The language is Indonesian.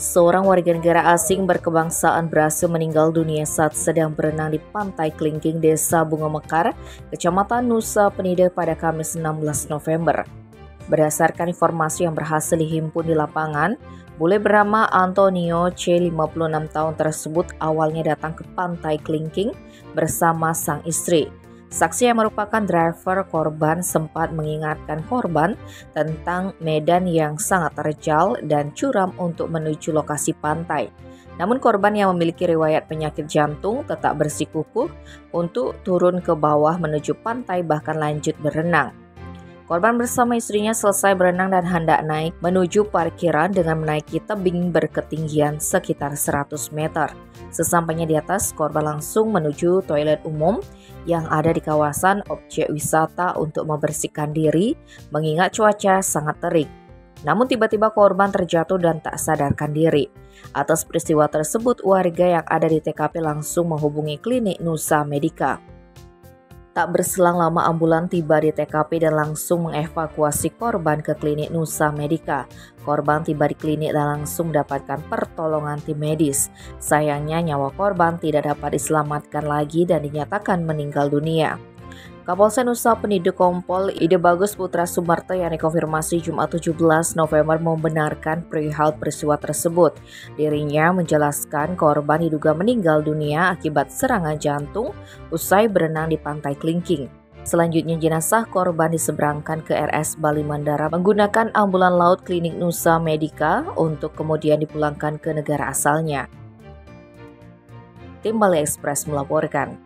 Seorang warga negara asing berkebangsaan Brasil meninggal dunia saat sedang berenang di pantai Kelingking, Desa Bunga Mekar, Kecamatan Nusa Penida pada Kamis 16 November. Berdasarkan informasi yang berhasil dihimpun di lapangan, bule bernama Antonio C. 56 tahun tersebut awalnya datang ke pantai Kelingking bersama sang istri. Saksi yang merupakan driver korban sempat mengingatkan korban tentang medan yang sangat terjal dan curam untuk menuju lokasi pantai. Namun korban yang memiliki riwayat penyakit jantung tetap bersikukuh untuk turun ke bawah menuju pantai bahkan lanjut berenang. Korban bersama istrinya selesai berenang dan hendak naik menuju parkiran dengan menaiki tebing berketinggian sekitar 100 meter. Sesampainya di atas, korban langsung menuju toilet umum yang ada di kawasan objek wisata untuk membersihkan diri mengingat cuaca sangat terik. Namun tiba-tiba korban terjatuh dan tak sadarkan diri. Atas peristiwa tersebut, warga yang ada di TKP langsung menghubungi klinik Nusa Medika. Tak berselang lama ambulan tiba di TKP dan langsung mengevakuasi korban ke klinik Nusa Medika. Korban tiba di klinik dan langsung mendapatkan pertolongan tim medis. Sayangnya nyawa korban tidak dapat diselamatkan lagi dan dinyatakan meninggal dunia. Kapolsek Nusa Penida Kompol Ide Bagus Putra Sumarto yang dikonfirmasi Jumat 17 November membenarkan perihal peristiwa tersebut. Dirinya menjelaskan korban diduga meninggal dunia akibat serangan jantung usai berenang di pantai Kelingking. Selanjutnya jenazah korban diseberangkan ke RS Bali Mandara menggunakan ambulan laut klinik Nusa Medika untuk kemudian dipulangkan ke negara asalnya. Tim Bali Express melaporkan.